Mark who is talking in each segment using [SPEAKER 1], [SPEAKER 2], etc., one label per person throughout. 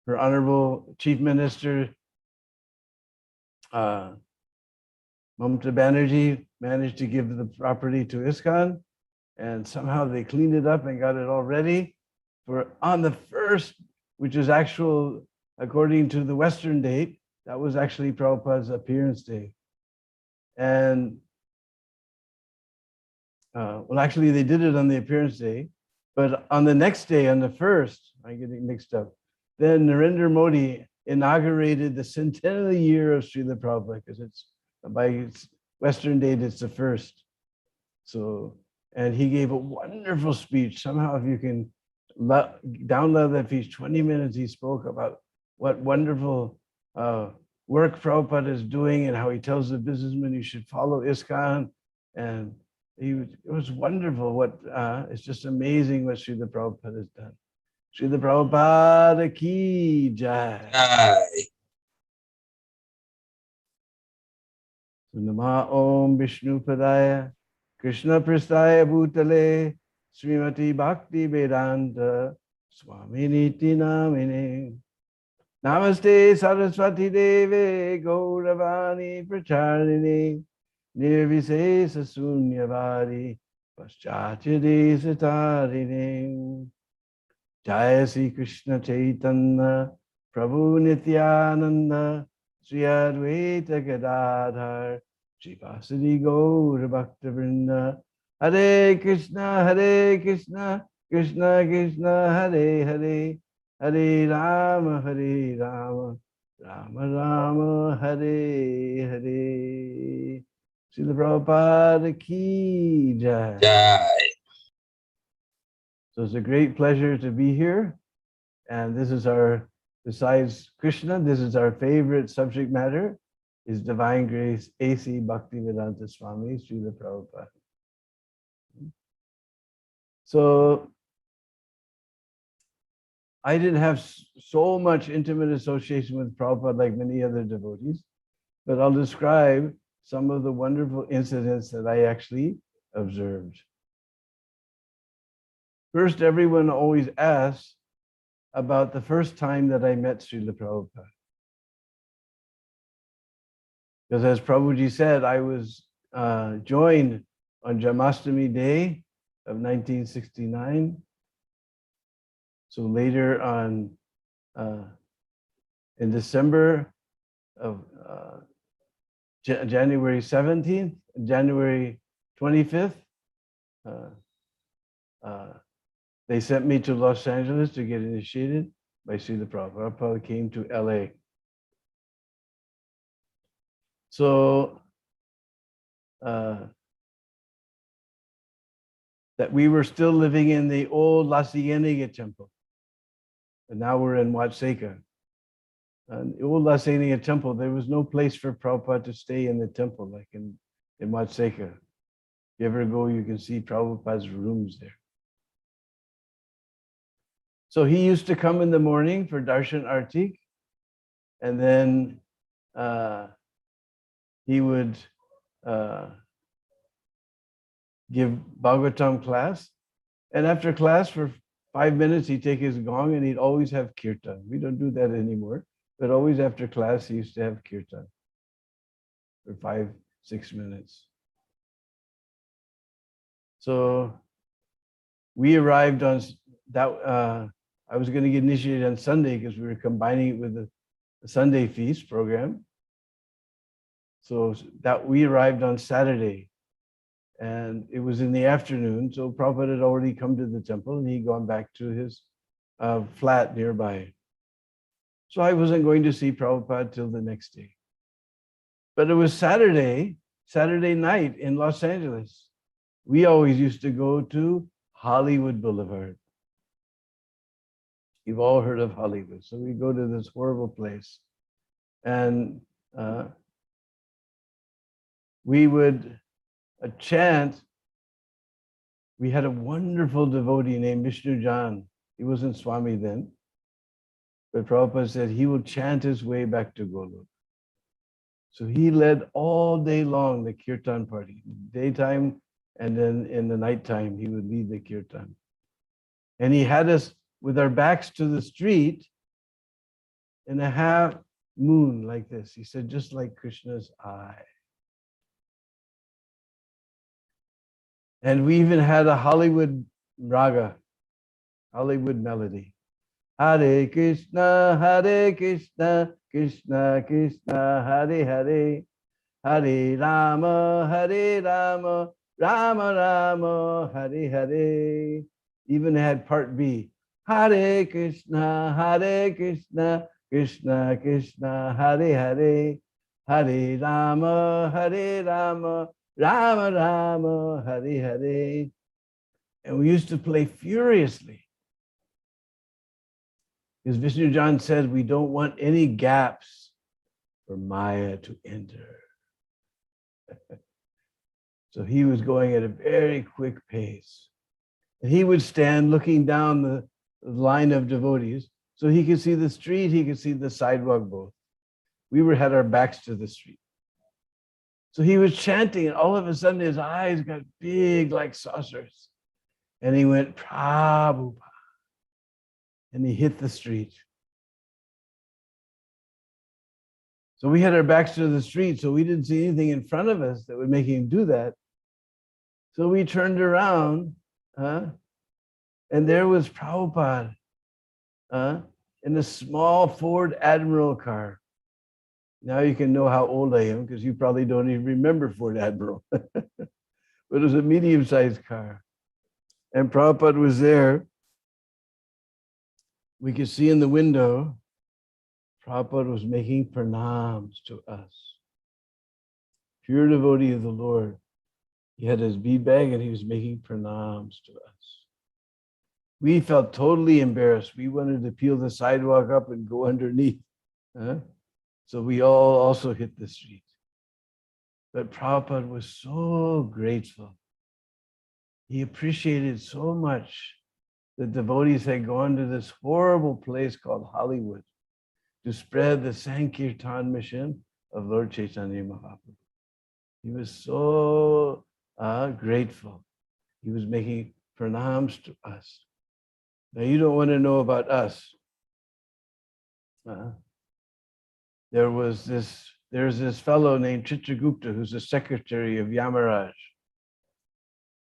[SPEAKER 1] Her Honorable Chief Minister, Mamata Banerjee, managed to give the property to ISKCON, and somehow they cleaned it up and got it all ready for on the 1st, which is actual, according to the Western date, that was actually Prabhupada's appearance day. And well, actually they did it on the appearance day, but on the next day, on the 1st, I'm getting mixed up, then Narendra Modi inaugurated the centennial year of Srila Prabhupada, because it's by Western date, it's the 1st. So, and he gave a wonderful speech. Somehow, if you can download that speech, 20 minutes, he spoke about what wonderful work Prabhupada is doing and how he tells the businessmen you should follow ISKCON. And it was wonderful. It's just amazing what Srila Prabhupada has done. Srila Prabhupada ki jai. Nama Om Vishnu Padaya Krishna Pristaya Bhutale Srimati Bhakti Vedanta Swaminiti Namine Namaste Saraswati Deve Gauravani Pracharini Nirvisesa Sunyavari Paschachade Satarini Jaya Sri Krishna Chaitanya Prabhu Nityananda Sri Advaita Gadadhar Srivasadi Gaura Bhakta Vrinda Hare Krishna Krishna Krishna Hare Hare Hare Rama Rama Rama Hare Hare. Srila Prabhupada ki jai. So it's a great pleasure to be here. And this is our, besides Krishna, this is our favorite subject matter, is Divine Grace, A.C. Bhaktivedanta Swami, Srila Prabhupada. So I didn't have so much intimate association with Prabhupada like many other devotees, but I'll describe some of the wonderful incidents that I actually observed. First, everyone always asks about the first time that I met Srila Prabhupada. Because as Prabhuji said, I was joined on Janmashtami Day of 1969. So later on, in December of January 17th, January 25th, they sent me to Los Angeles to get initiated by Srila Prabhupada. Prabhupada came to LA. So that we were still living in the old La Cienega temple. And now we're in Watseka. The old La Cienega temple, there was no place for Prabhupada to stay in the temple, like in Watseka. If you ever go, you can see Prabhupada's rooms there. So he used to come in the morning for Darshan Artik, and then he would give Bhagavatam class. And after class, for 5 minutes, he'd take his gong and he'd always have kirtan. We don't do that anymore, but always after class, he used to have kirtan for 5-6 minutes. So we arrived on that. I was going to get initiated on Sunday because we were combining it with the Sunday feast program. So that we arrived on Saturday, and it was in the afternoon. So Prabhupada had already come to the temple and he'd gone back to his flat nearby. So I wasn't going to see Prabhupada till the next day. But it was Saturday night in Los Angeles. We always used to go to Hollywood Boulevard. You've all heard of Hollywood. So we go to this horrible place. And we would chant. We had a wonderful devotee named Vishnu Jan. He wasn't Swami then. But Prabhupada said he would chant his way back to Golok. So he led all day long the kirtan party, daytime, and then in the nighttime, he would lead the kirtan. And he had us with our backs to the street, and a half moon like this. He said, just like Krishna's eye. And we even had a Hollywood raga, Hollywood melody. Hare Krishna, Krishna Krishna, Hare Hare, Hare Rama, Rama Rama, Hare Hare. Even had part B. Hare Krishna, Krishna Krishna, Hare Hare, Hare Rama, Rama Rama, Hare Hare. And we used to play furiously. Because Vishnu John said we don't want any gaps for Maya to enter. So he was going at a very quick pace. And he would stand looking down the line of devotees so he could see the street, he could see the sidewalk both. We had our backs to the street. So he was chanting, and all of a sudden his eyes got big like saucers. And he went, Prabhupada. And he hit the street. So we had our backs to the street, so we didn't see anything in front of us that would make him do that. So we turned around, and there was Prabhupada in a small Ford Admiral car. Now you can know how old I am, because you probably don't even remember Ford Admiral. But it was a medium-sized car. And Prabhupada was there. We could see in the window, Prabhupada was making pranams to us. Pure devotee of the Lord. He had his bead bag and he was making pranams to us. We felt totally embarrassed. We wanted to peel the sidewalk up and go underneath. So we all also hit the street. But Prabhupada was so grateful. He appreciated so much that devotees had gone to this horrible place called Hollywood to spread the Sankirtan mission of Lord Chaitanya Mahaprabhu. He was so grateful. He was making pranams to us. Now you don't want to know about us. There's this fellow named Chitragupta who's the secretary of Yamaraj.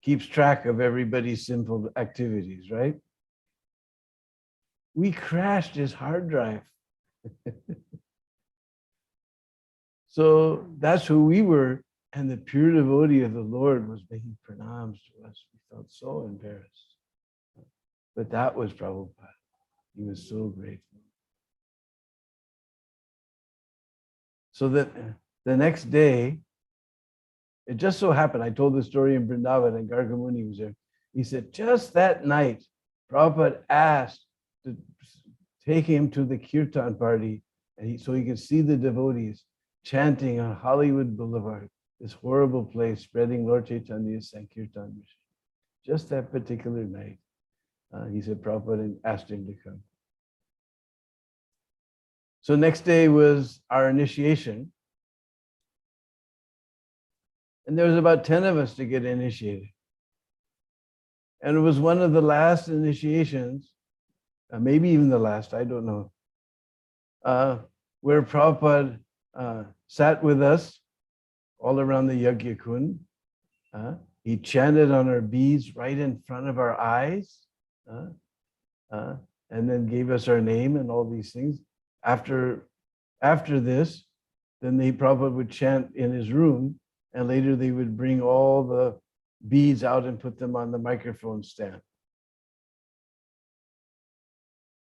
[SPEAKER 1] Keeps track of everybody's sinful activities, right? We crashed his hard drive. So that's who we were, and the pure devotee of the Lord was making pranams to us. We felt so embarrassed. But that was Prabhupada. He was so grateful. So that the next day, it just so happened, I told the story in Vrindavan and Gargamuni was there. He said, just that night, Prabhupada asked to take him to the Kirtan party so he could see the devotees chanting on Hollywood Boulevard, this horrible place spreading Lord Chaitanya's Sankirtan mission. Just that particular night, he said Prabhupada asked him to come. So next day was our initiation. And there was about 10 of us to get initiated. And it was one of the last initiations, maybe even the last, I don't know, where Prabhupada sat with us all around the Yajna Kund. He chanted on our beads right in front of our eyes, and then gave us our name and all these things. After this, then Prabhupada would chant in his room, and later they would bring all the beads out and put them on the microphone stand.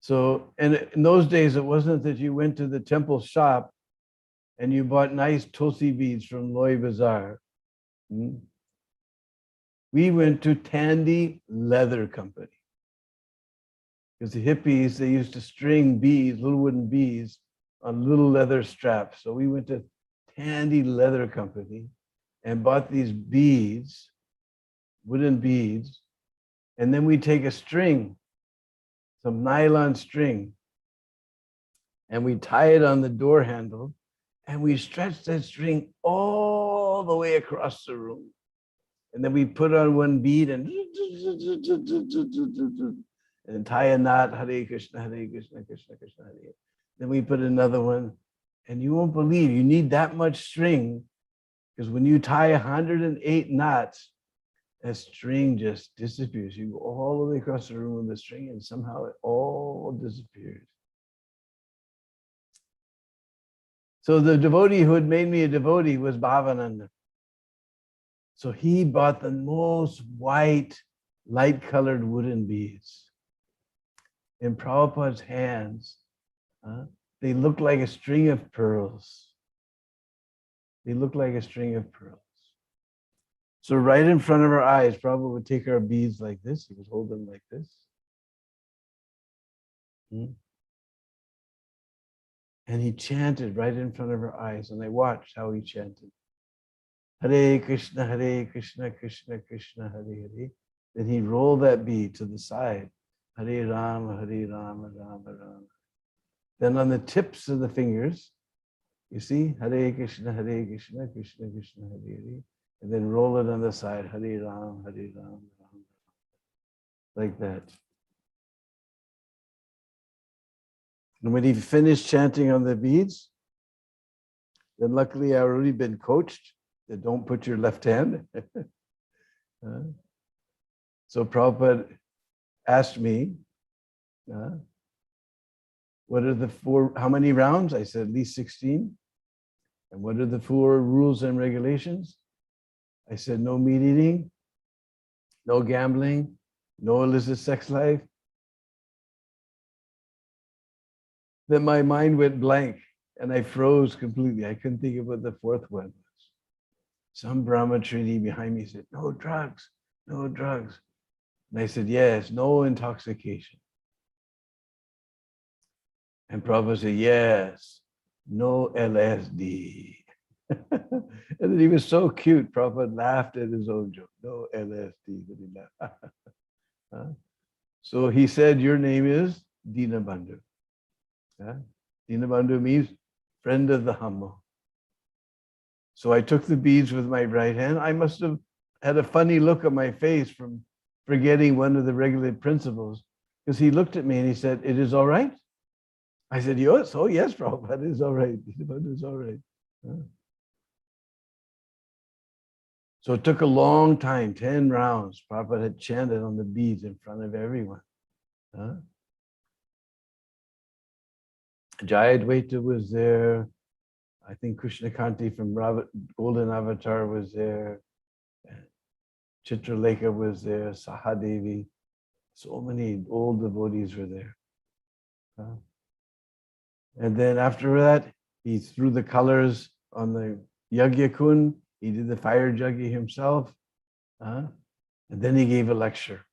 [SPEAKER 1] So, and in those days, it wasn't that you went to the temple shop and you bought nice Tulsi beads from Loy Bazaar. We went to Tandy Leather Company. Because the hippies, they used to string beads, little wooden beads, on little leather straps. So we went to Tandy Leather Company and bought these beads, wooden beads, and then we take a string, some nylon string, and we tie it on the door handle, and we stretch that string all the way across the room. And then we put on one bead and and tie a knot, Hare Krishna, Krishna Krishna, Hare. Then we put another one, and you won't believe you need that much string, because when you tie 108 knots, that string just disappears. You go all the way across the room with the string, and somehow it all disappears. So the devotee who had made me a devotee was Bhavananda. So he bought the most white, light-colored wooden beads. In Prabhupada's hands, they look like a string of pearls. They look like a string of pearls. So right in front of our eyes, Prabhupada would take our beads like this. He would hold them like this. And he chanted right in front of our eyes. And I watched how he chanted. Hare Krishna, Krishna Krishna, Hare Hare. Then he'd roll that bead to the side. Hare Rama, Rama Rama. Then on the tips of the fingers, you see, Hare Krishna, Krishna Krishna, Hare Hare. And then roll it on the side, Hare Rama, Rama Rama. Like that. And when he finished chanting on the beads, then luckily I've already been coached that don't put your left hand. So Prabhupada asked me, what are the four, how many rounds? I said at least 16. And what are the 4 rules and regulations? I said no meat eating, no gambling, no illicit sex life. Then my mind went blank and I froze completely. I couldn't think of what the 4th one was. Some brahmachari behind me said, no drugs, no drugs. And I said, yes, no intoxication. And Prabhupada said, yes, no LSD. And then he was so cute. Prabhupada laughed at his own joke. No LSD. So he said, your name is Deena Bandhu. Deena Bandhu means friend of the humble. So I took the beads with my right hand. I must have had a funny look on my face from forgetting one of the regular principles, because he looked at me and he said, it is all right? I said, yes, oh yes, Prabhupada, it is all right. Deena Bandhu is all right. So it took a long time, 10 rounds. Prabhupada had chanted on the beads in front of everyone. Jayadvaita was there. I think Krishna Kanti from Golden Avatar was there. Chitralekha was there. Sahadevi. So many old devotees were there. And then after that, he threw the colors on the Yagya Kund. He did the fire yagya himself. And then he gave a lecture.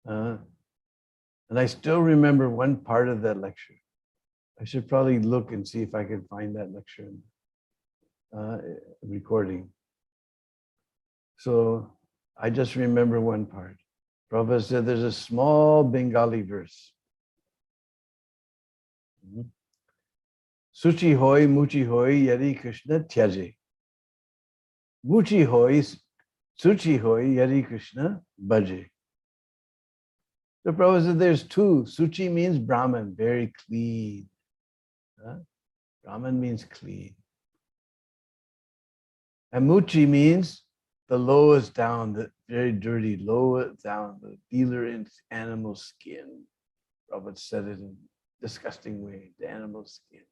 [SPEAKER 1] And I still remember one part of that lecture. I should probably look and see if I can find that lecture recording. So I just remember one part. Prabhupada said there's a small Bengali verse. Suchi hoy, muchi hoy, yari Krishna tyaje. Muchi hoy, suchi hoy, yari Krishna bhaje. The Prabhupada said there's 2. Suchi means Brahman, very clean. Brahman means clean. And Muchi means the lowest down, the very dirty, lowest down, the dealer in animal skin. Prabhupada said it in a disgusting way, the animal skin.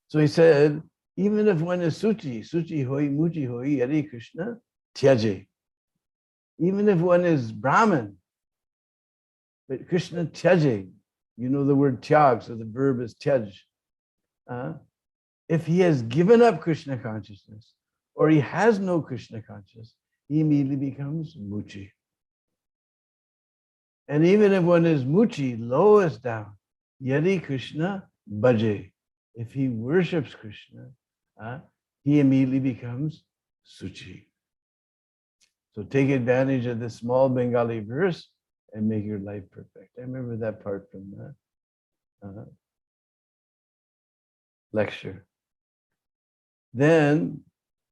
[SPEAKER 1] So he said, even if one is Suchi, Suchi hoy, Muchi hoy, yari Krishna tyaje. Even if one is Brahman, but Krishna tyaje, you know the word tyag, so the verb is tyaj. If he has given up Krishna consciousness, or he has no Krishna consciousness, he immediately becomes Muchi. And even if one is Muchi, lowest down, yari Krishna bhaje. If he worships Krishna, he immediately becomes Suchi. So take advantage of this small Bengali verse and make your life perfect. I remember that part from the lecture. Then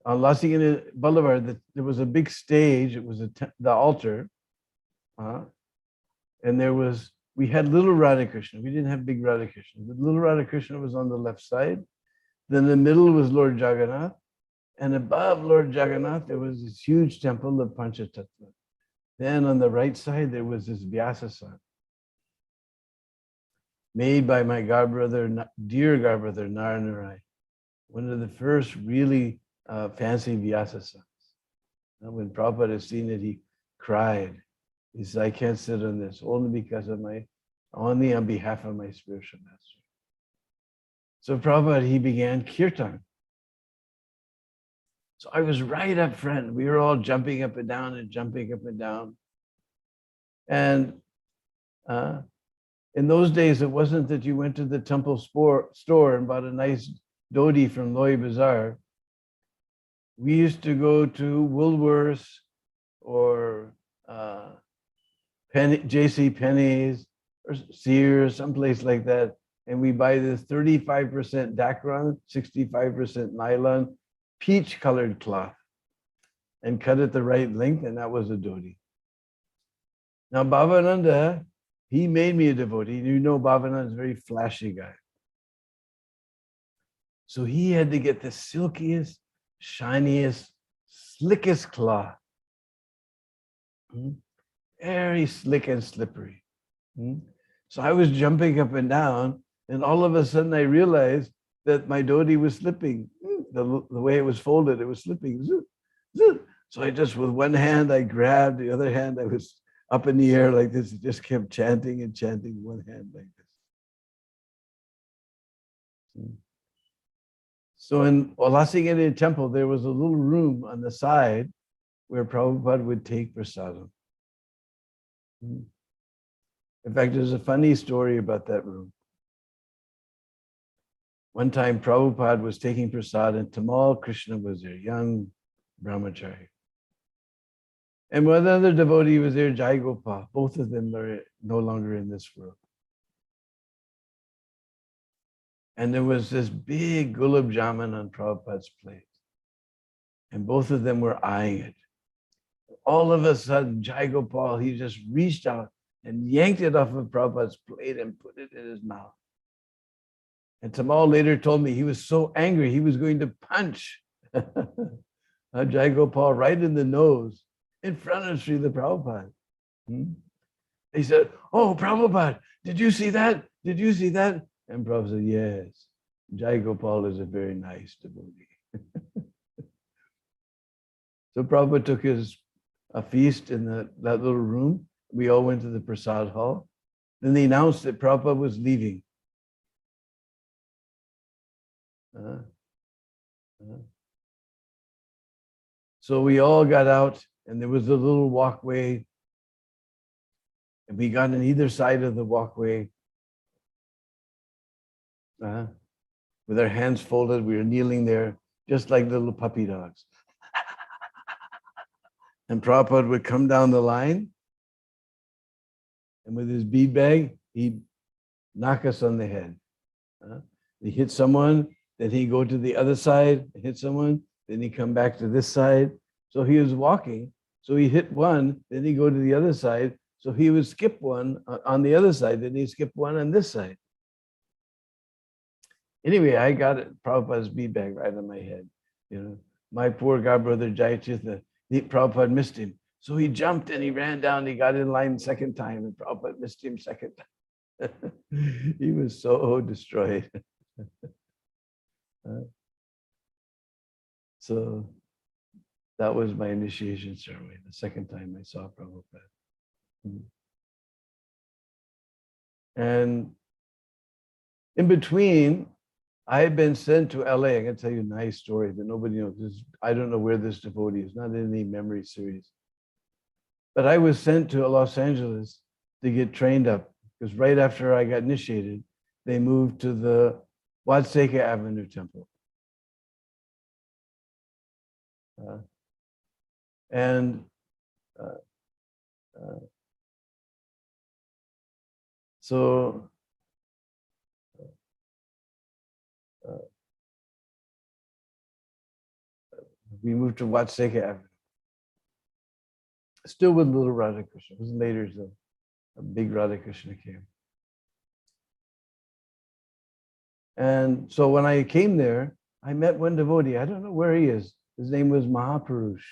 [SPEAKER 1] on Lasingani Boulevard, there was a big stage. It was the altar. And we had little Radha Krishna. We didn't have big Radha Krishna. The little Radha Krishna was on the left side. Then the middle was Lord Jagannath. And above Lord Jagannath, there was this huge temple of Panchatattva. Then on the right side, there was this Vyasasana, made by my godbrother, dear godbrother, Naranarai. One of the first really fancy Vyasasanas. When Prabhupada had seen it, he cried. He said, I can't sit on this only on behalf of my spiritual master. So Prabhupada, he began kirtan. So I was right up front. We were all jumping up and down and jumping up and down. And in those days, it wasn't that you went to the temple store and bought a nice dhoti from Loi Bazaar. We used to go to Woolworths or J.C. Penney's or Sears, someplace like that, and we buy this 35% Dacron, 65% nylon, peach-colored cloth, and cut it the right length, and that was a dhoti. Now, Bhavananda, he made me a devotee. You know, Bhavananda is a very flashy guy. So he had to get the silkiest, shiniest, slickest cloth. Very slick and slippery. So I was jumping up and down, and all of a sudden I realized that my dhoti was slipping. The way it was folded, it was slipping. So I just, with one hand, I grabbed, the other hand, I was up in the air like this. It just kept chanting and chanting, one hand like this. So in Ulasigiri temple, there was a little room on the side where Prabhupada would take prasadam. In fact, there's a funny story about that room. One time, Prabhupada was taking prasad, and Tamal Krishna was there, young brahmachari. And one other devotee was there, Jai Gopal. Both of them are no longer in this world. And there was this big gulab jamun on Prabhupada's plate. And both of them were eyeing it. All of a sudden, Jai Gopal, he just reached out and yanked it off of Prabhupada's plate and put it in his mouth. And Tamal later told me he was so angry, he was going to punch Jai Gopal right in the nose in front of Srila Prabhupada. He said, oh, Prabhupada, did you see that? Did you see that? And Prabhupada said, yes, Jai Gopal is a very nice devotee. So Prabhupada took a feast in that little room. We all went to the prasad hall. Then they announced that Prabhupada was leaving. So we all got out, and there was a little walkway, and we got on either side of the walkway with our hands folded. We were kneeling there just like little puppy dogs. And Prabhupada would come down the line, and with his bead bag, he'd knock us on the head. He hit someone, then he'd go to the other side, hit someone, then he'd come back to this side. So he was walking, so he hit one, then he'd go to the other side. So he would skip one on the other side, then he'd skip one on this side. Anyway, I got it, Prabhupada's bead bag right on my head. You know, my poor godbrother Jayachitha, Prabhupada missed him. So he jumped and he ran down, he got in line second time, and Prabhupada missed him second time. He was so destroyed. So that was my initiation ceremony, the second time I saw Prabhupada. And in between, I had been sent to LA. I can tell you a nice story that nobody knows. I don't know where this devotee is, not in any memory series. But I was sent to Los Angeles to get trained up, because right after I got initiated, they moved to the Wadseka Avenue Temple. So we moved to Watseka Avenue. Still with little Radha Krishna. It was later so a big Radha Krishna came. And so when I came there, I met one devotee. I don't know where he is. His name was Mahapurush.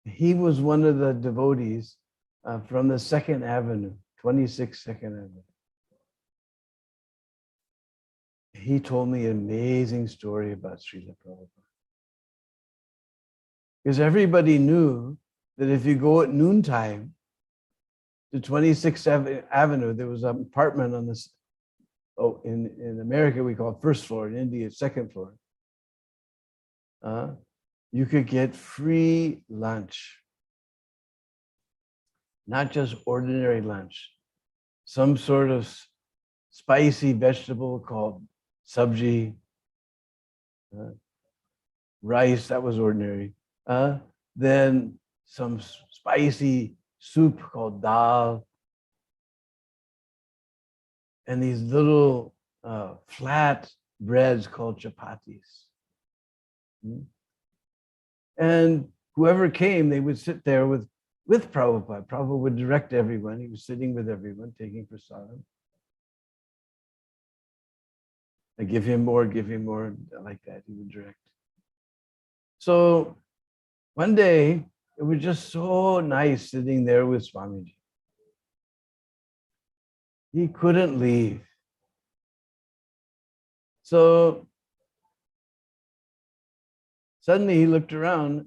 [SPEAKER 1] He was one of the devotees from the 2nd Avenue, 26 2nd Avenue. He told me an amazing story about Srila Prabhupada. Because everybody knew that if you go at noontime to 26th Avenue, there was an apartment on this, in America we call it first floor, in India it's second floor. You could get free lunch. Not just ordinary lunch. Some sort of spicy vegetable called sabji, rice, that was ordinary. Then some spicy soup called dal, and these little flat breads called chapatis. And whoever came, they would sit there with Prabhupada. Prabhupada would direct everyone. He was sitting with everyone, taking prasadam. I give him more, like that. He would direct. So one day, it was just so nice sitting there with Swamiji. He couldn't leave. So suddenly he looked around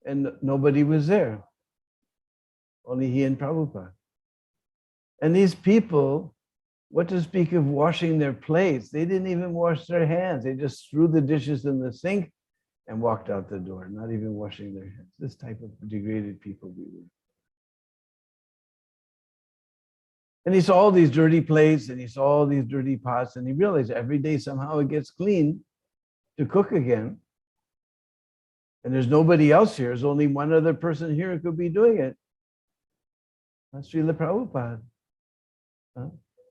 [SPEAKER 1] and nobody was there. Only he and Prabhupada. And these people, what to speak of washing their plates, they didn't even wash their hands. They just threw the dishes in the sink and walked out the door, not even washing their hands. This type of degraded people we were. And he saw all these dirty plates and he saw all these dirty pots, and he realized every day somehow it gets clean to cook again. And there's nobody else here. There's only one other person here who could be doing it. That's Srila Prabhupada.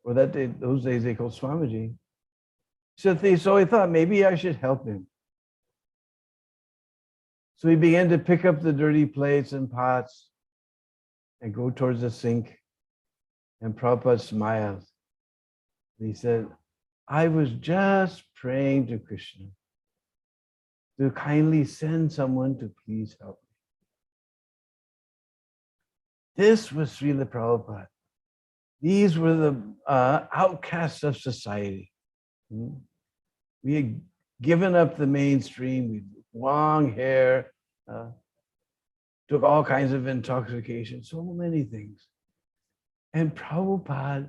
[SPEAKER 1] Or those days they called Swamiji. So he thought maybe I should help him. So he began to pick up the dirty plates and pots and go towards the sink. And Prabhupada smiled. And he said, I was just praying to Krishna to kindly send someone to please help me. This was Srila Prabhupada. These were the outcasts of society. We had given up the mainstream, we had long hair, took all kinds of intoxication, so many things. And Prabhupada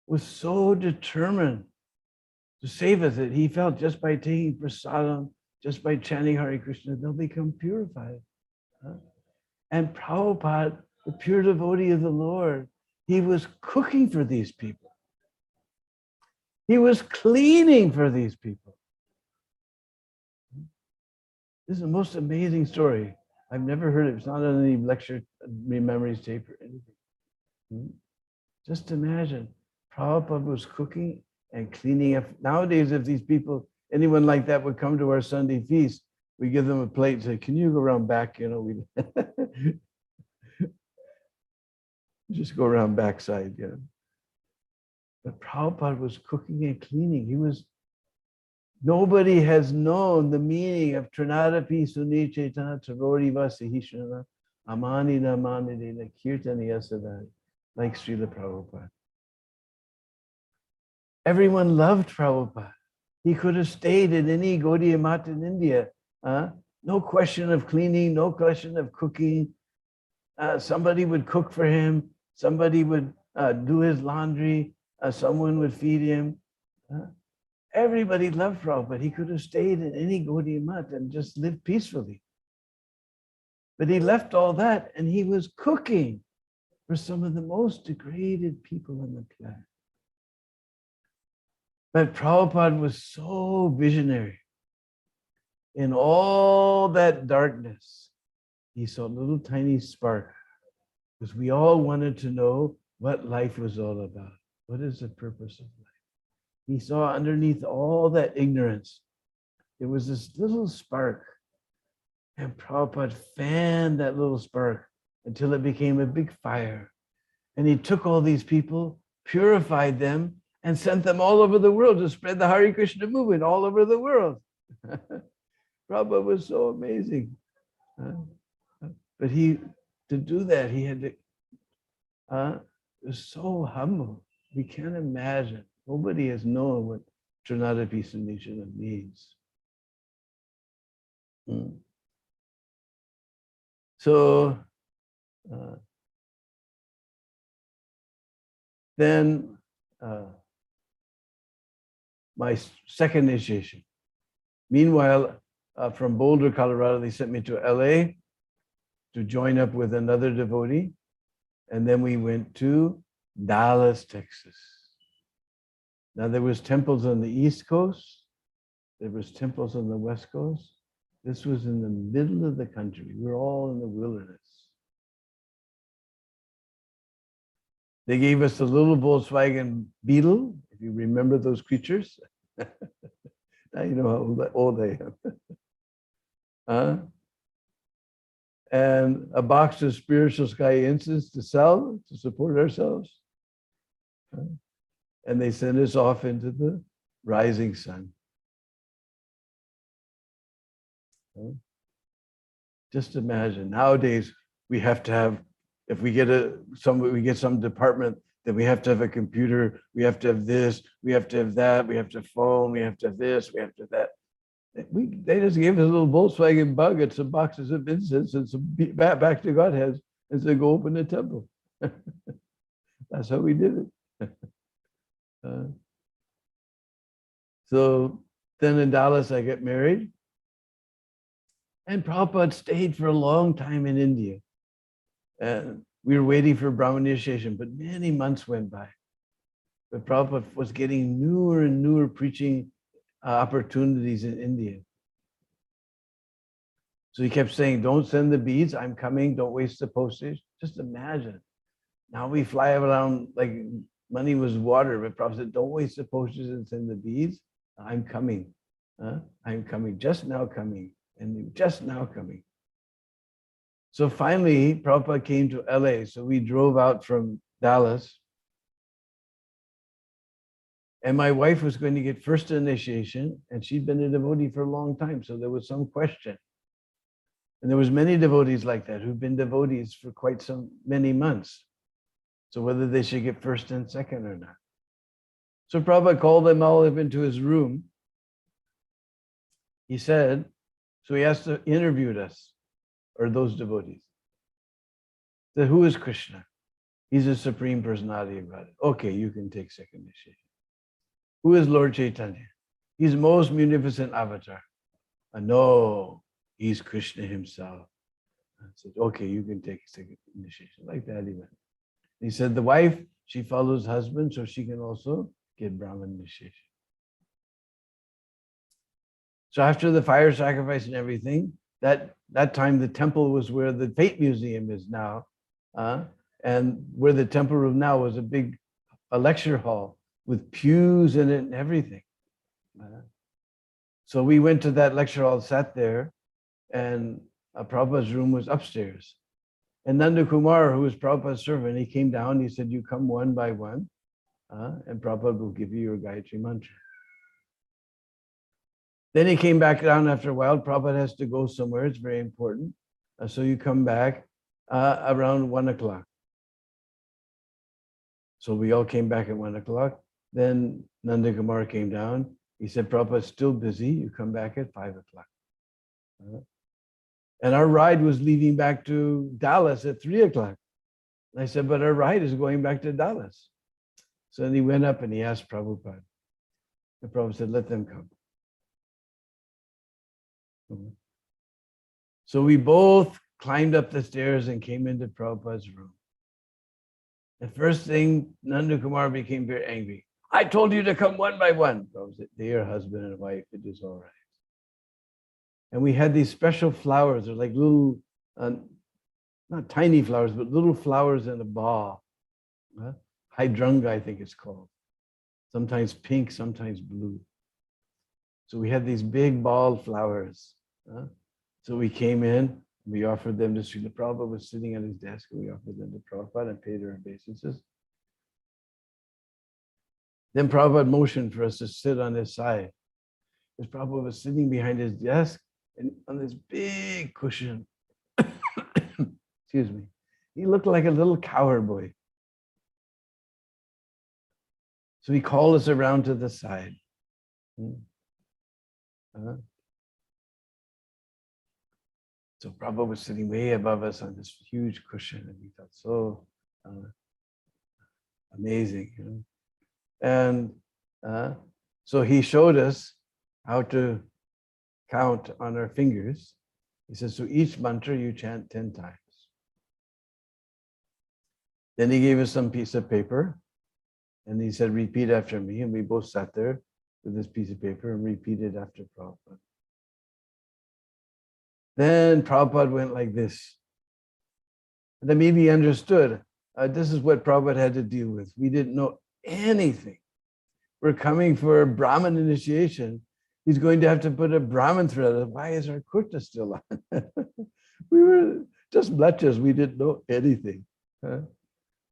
[SPEAKER 1] was so determined to save us that he felt just by taking prasadam, just by chanting Hare Krishna, they'll become purified. And Prabhupada, the pure devotee of the Lord, he was cooking for these people. He was cleaning for these people. This is the most amazing story. I've never heard it. It's not on any lecture, memories tape or anything. Just imagine, Prabhupada was cooking and cleaning up. Nowadays, if these people, anyone like that would come to our Sunday feast, we give them a plate and say, can you go around back? You know, we just go around backside, you know. But Prabhupada was cooking and cleaning. Nobody has known the meaning of Trinadapi Suni Chaitana Tarori Vasihishana Amani Namanidina Kirtaniya Sadari like Srila Prabhupada. Everyone loved Prabhupada. He could have stayed in any Gaudiya Math in India. No question of cleaning, no question of cooking. Somebody would cook for him. Somebody would do his laundry. Someone would feed him. Everybody loved Prabhupada. He could have stayed in any Gaudiya Math and just lived peacefully. But he left all that and he was cooking for some of the most degraded people on the planet. But Prabhupada was so visionary. In all that darkness, he saw a little tiny spark, because we all wanted to know what life was all about. What is the purpose of life? He saw underneath all that ignorance, there was this little spark. And Prabhupada fanned that little spark until it became a big fire. And he took all these people, purified them, and sent them all over the world to spread the Hare Krishna movement all over the world. Prabhupada was so amazing. But to do that, he had to, was so humble. We can't imagine. Nobody has known what Trinadapi Sundeshana means. So then my second initiation. Meanwhile, from Boulder, Colorado, they sent me to LA to join up with another devotee. And then we went to Dallas, Texas. Now there was temples on the East Coast. There was temples on the West Coast. This was in the middle of the country. We were all in the wilderness. They gave us a little Volkswagen Beetle, if you remember those creatures. Now you know how old I am. And a box of spiritual sky incense to sell, to support ourselves. And they sent us off into the rising sun. Just imagine, nowadays we have to have, if we get some department, then we have to have a computer, we have to have this, we have to have that, we have to have phone, we have to have this, we have to have that. They just gave us a little Volkswagen Bug and some boxes of incense and some back to Godheads and said, go open the temple. That's how we did it. So then in Dallas, I got married. And Prabhupada stayed for a long time in India. And we were waiting for Brahman initiation, but many months went by. But Prabhupada was getting newer and newer preaching opportunities in India. So he kept saying, don't send the beads, I'm coming, don't waste the postage. Just imagine. Now we fly around like money was water, but Prabhupada said, don't waste the postage and send the beads. I'm coming. I'm coming, just now coming, and just now coming. So finally, Prabhupada came to LA. So we drove out from Dallas. And my wife was going to get first initiation, and she'd been a devotee for a long time. So there was some question. And there was many devotees like that who've been devotees for quite many months. So whether they should get first and second or not. So Prabhupada called them all up into his room. He said, so he interviewed us, or those devotees. He said, who is Krishna? He's the Supreme Personality of God. Okay, you can take second initiation. Who is Lord Chaitanya? He's the most munificent avatar. No, he's Krishna himself. I said, okay, you can take second initiation. Like that he went. He said, the wife, she follows husband, so she can also get Brahman initiation. So after the fire sacrifice and everything, that time the temple was where the Fate Museum is now. And where the temple room now was a lecture hall with pews in it and everything. So we went to that lecture hall, sat there, and Prabhupada's room was upstairs. And Nanda Kumar, who was Prabhupada's servant, he came down, he said, you come one by one, and Prabhupada will give you your Gayatri mantra. Then he came back down after a while. Prabhupada has to go somewhere, it's very important. So you come back around 1 o'clock. So we all came back at 1 o'clock. Then Nanda Kumar came down. He said, Prabhupada's still busy. You come back at 5 o'clock. And our ride was leaving back to Dallas at 3 o'clock. And I said, but our ride is going back to Dallas. So then he went up and he asked Prabhupada. And Prabhupada said, let them come. So we both climbed up the stairs and came into Prabhupada's room. The first thing, Nanda Kumar became very angry. I told you to come one by one. Prabhupada said, dear husband and wife, it is all right. And we had these special flowers. They're like little, not tiny flowers, but little flowers in a ball. Hydrangea, I think it's called. Sometimes pink, sometimes blue. So we had these big ball flowers. So we came in, we offered them to Srila Prabhupada, was sitting at his desk, and we offered them to Prabhupada and paid our obeisances. Then Prabhupada motioned for us to sit on his side. Because Prabhupada was sitting behind his desk and on this big cushion. Excuse me. He looked like a little cowherd boy. So he called us around to the side. So Prabhupada was sitting way above us on this huge cushion, and we felt so amazing. You know? And so he showed us how to count on our fingers. He says, so each mantra you chant 10 times. Then he gave us some piece of paper, and he said, repeat after me. And we both sat there with this piece of paper and repeated after Prabhupada. Then Prabhupada went like this. And then maybe he understood. This is what Prabhupada had to deal with. We didn't know anything. We're coming for a Brahmin initiation. He's going to have to put a Brahmin thread. Why is our kurta still on? We were just blachas. We didn't know anything.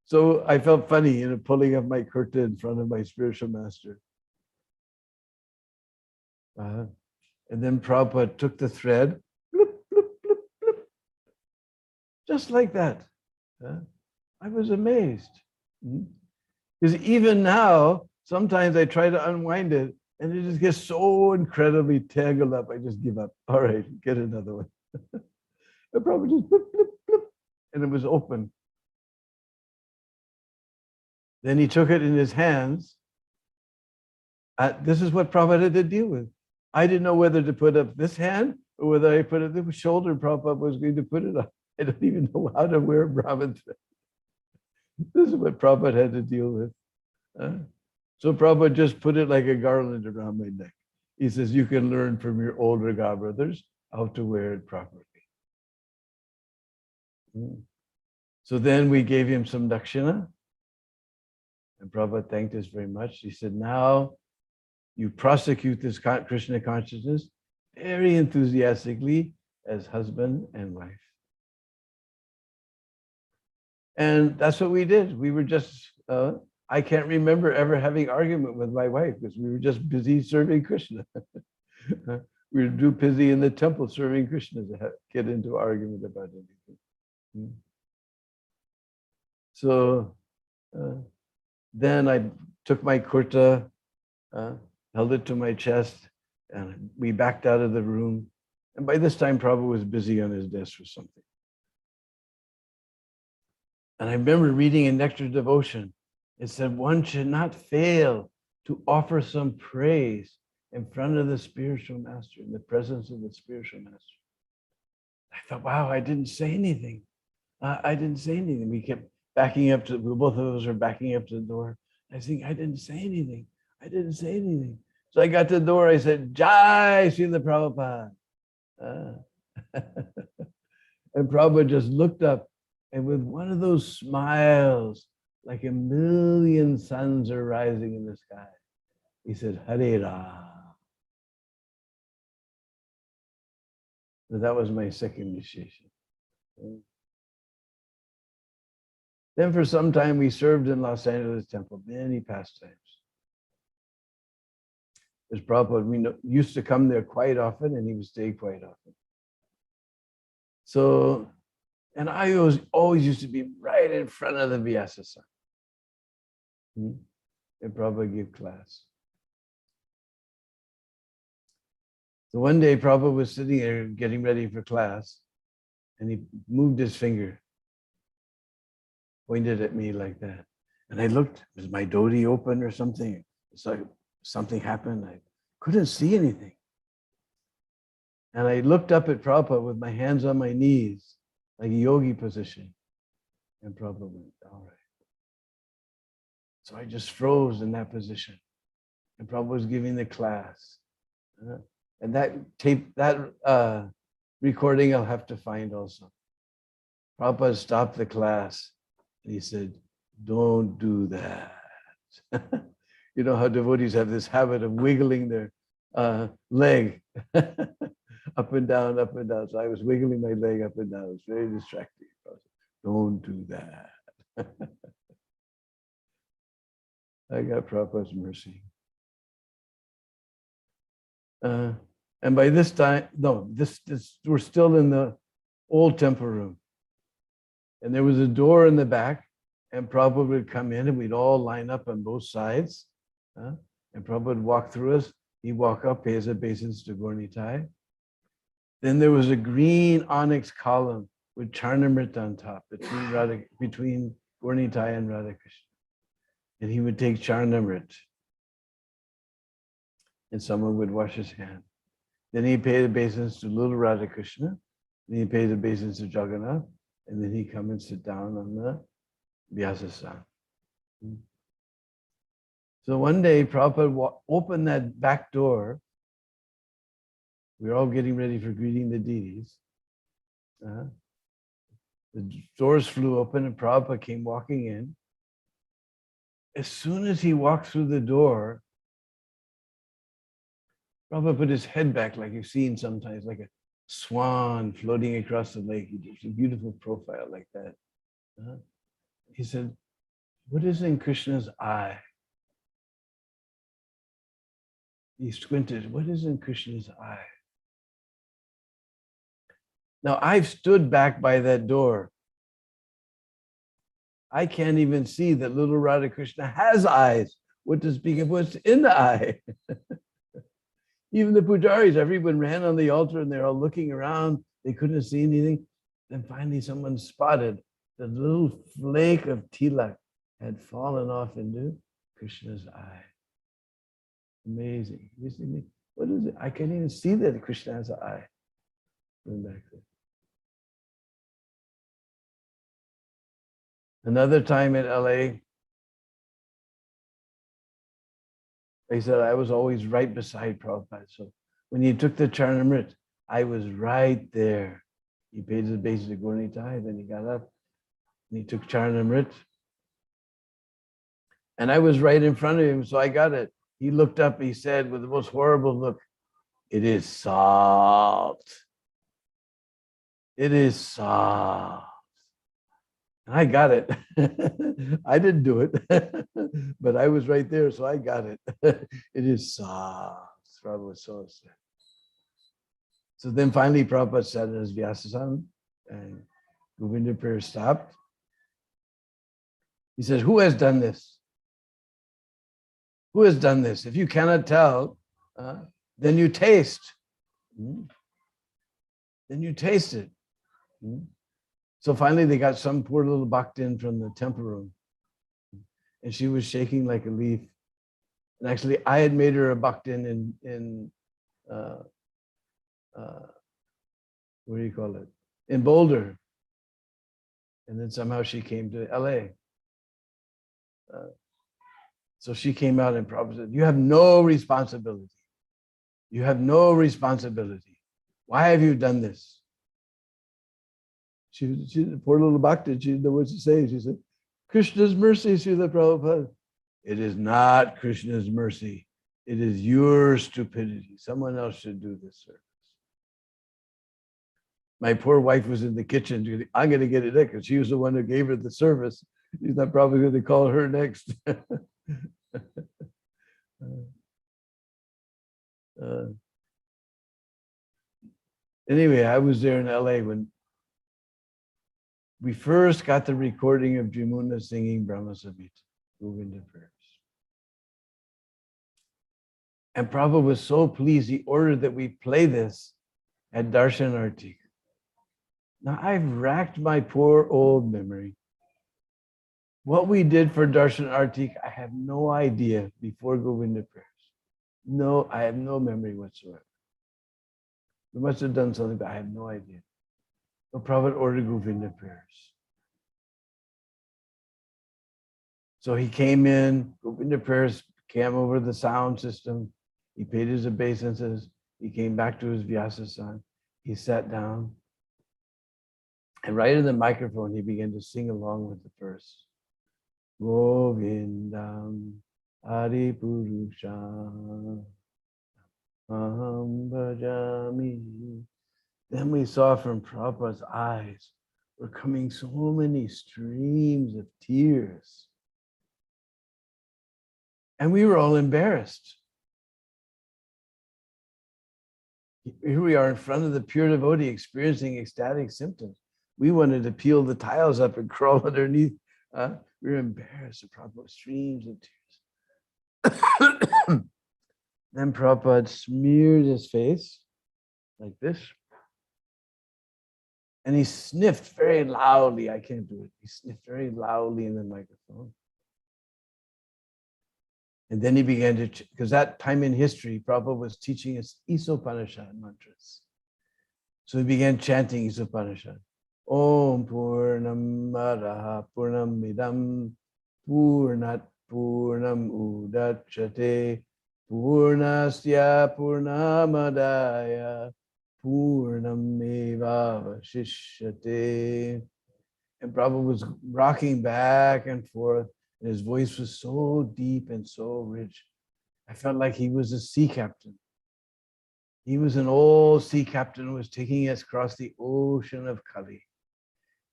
[SPEAKER 1] So I felt funny, you know, pulling up my kurta in front of my spiritual master. And then Prabhupada took the thread, bloop, bloop, bloop, bloop, just like that. I was amazed. Because even now, sometimes I try to unwind it, and it just gets so incredibly tangled up, I just give up. All right, get another one. I probably just bloop, bloop, bloop, and it was open. Then he took it in his hands. This is what Prabhupada had to deal with. I didn't know whether to put up this hand or whether I put it the shoulder Prabhupada was going to put it on. I don't even know how to wear a Brahmin thread. This is what Prabhupada had to deal with. So Prabhupada just put it like a garland around my neck. He says, you can learn from your older godbrothers how to wear it properly. So then we gave him some dakshina. And Prabhupada thanked us very much. He said, now you prosecute this Krishna consciousness very enthusiastically as husband and wife. And that's what we did. We were just, I can't remember ever having argument with my wife because we were just busy serving Krishna. We were too busy in the temple serving Krishna to get into argument about anything. So then I took my kurta, held it to my chest, and we backed out of the room. And by this time, Prabhupada was busy on his desk or something. And I remember reading in Nectar Devotion, it said, one should not fail to offer some praise in front of the spiritual master, in the presence of the spiritual master. I thought, wow, I didn't say anything. I didn't say anything. We kept backing up to, both of us were backing up to the door. I think, I didn't say anything. I didn't say anything. So I got to the door, I said, Jai Srila Prabhupada. And Prabhupada just looked up, and with one of those smiles, like a million suns are rising in the sky, he said, Hare Ram. So that was my second initiation. Then for some time, we served in Los Angeles Temple, many pastimes. As Prabhupada, we used to come there quite often, and he would stay quite often. So, and I always used to be right in front of the Vyasa-san. And Prabhupada gave class. So one day, Prabhupada was sitting there getting ready for class, and he moved his finger, pointed at me like that. And I looked, was my dhoti open or something? It's like something happened. I couldn't see anything. And I looked up at Prabhupada with my hands on my knees, like a yogi position. And Prabhupada went, all right. So I just froze in that position. And Prabhupada was giving the class. And that tape, that recording I'll have to find also. Prabhupada stopped the class and he said, don't do that. You know how devotees have this habit of wiggling their leg. up and down, up and down. So I was wiggling my leg up and down. It was very distracting. I was, don't do that. I got Prabhupada's mercy. And by this time, no, this we're still in the old temple room. And there was a door in the back, and Prabhupada would come in, and we'd all line up on both sides. And Prabhupada would walk through us. He'd walk up, pay his obeisance to Gaurnitai. Then there was a green onyx column with Charnamrita on top between Gaurnitai and Radhakrishna. And he would take Charnamrita, and someone would wash his hand. Then he paid obeisance to little Radhakrishna. Then he paid obeisance to Jagannath. And then he'd come and sit down on the Vyasasana. So one day, Prabhupada opened that back door. We were all getting ready for greeting the deities. The doors flew open and Prabhupada came walking in. As soon as he walked through the door, Prabhupada put his head back like you've seen sometimes, like a swan floating across the lake. He did a beautiful profile like that. He said, what is in Krishna's eye? He squinted, what is in Krishna's eye? Now I've stood back by that door. I can't even see that little Radha Krishna has eyes. What to speak of what's in the eye? Even the pujaris, everyone ran on the altar and they're all looking around. They couldn't see anything. Then finally someone spotted the little flake of tilak had fallen off into Krishna's eye. Amazing. You see me? What is it? I can't even see that Krishna has an eye. Going back there. Another time in LA, I said I was always right beside Prabhupada. So when he took the Charnamrita, I was right there. He paid his obeisance to Gaurnitai, then he got up and he took Charnamrita. And I was right in front of him, so I got it. He looked up, he said with the most horrible look, it is salt. It is salt. And I got it. I didn't do it, but I was right there, so I got it. It is salt. Prabhupada was so upset. So then finally Prabhupada sat in his Vyasasana and Govinda prayer stopped. He says, who has done this? Who has done this? If you cannot tell, then you taste. Then you taste it. So finally they got some poor little bhaktin from the temple room. And she was shaking like a leaf. And actually I had made her a bhaktin in what do you call it? In Boulder. And then somehow she came to LA. So she came out and Prabhupada said, you have no responsibility. You have no responsibility. Why have you done this? She poor little bhakti, she didn't know what to say. She said, Krishna's mercy, Srila Prabhupada. It is not Krishna's mercy. It is your stupidity. Someone else should do this service. My poor wife was in the kitchen. I'm going to get it next because she was the one who gave her the service. He's not probably going to call her next. Anyway, I was there in LA when we first got the recording of Jamuna singing Brahma Samhita, Govinda prayers. And Prabhupada was so pleased, he ordered that we play this at Darshan Artik. Now I've racked my poor old memory. What we did for Darshan Artik, I have no idea before Govinda prayers. No, I have no memory whatsoever. We must have done something, but I have no idea. So Prabhupada ordered Govinda prayers. So he came in, Govinda prayers came over the sound system. He paid his obeisances. He came back to his Vyasasana. He sat down. And right in the microphone, he began to sing along with the verse. Govindam Adipurusha aham bhajami. Then we saw from Prabhupada's eyes were coming so many streams of tears. And we were all embarrassed. Here we are in front of the pure devotee experiencing ecstatic symptoms. We wanted to peel the tiles up and crawl underneath. We were embarrassed of Prabhupada, streams of tears. Then Prabhupada smeared his face like this. And he sniffed very loudly. I can't do it. He sniffed very loudly in the microphone. And then he began to, because that time in history, Prabhupada was teaching us Isopanishad mantras. So he began chanting Isopanishad. Om Purnam Maraha Purnam Midam Purnat Purnam Udachate Purnasya Purnamadaya Purnam Eva Vashishyate. And Prabhupada was rocking back and forth. And his voice was so deep and so rich. I felt like he was a sea captain. He was an old sea captain who was taking us across the ocean of Kali.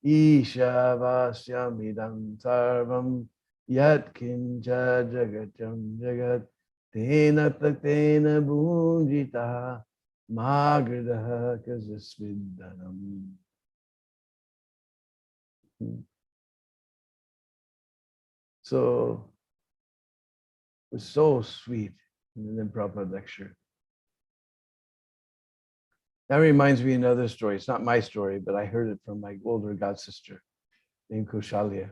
[SPEAKER 1] Isha vasyamidam sarvam yat kincha jagatam jagat tena taktena bhunjita magridaha kazasviddanam. So it was so sweet. And then Prabhupada lecture. That reminds me of another story. It's not my story, but I heard it from my older god sister named Kushalia.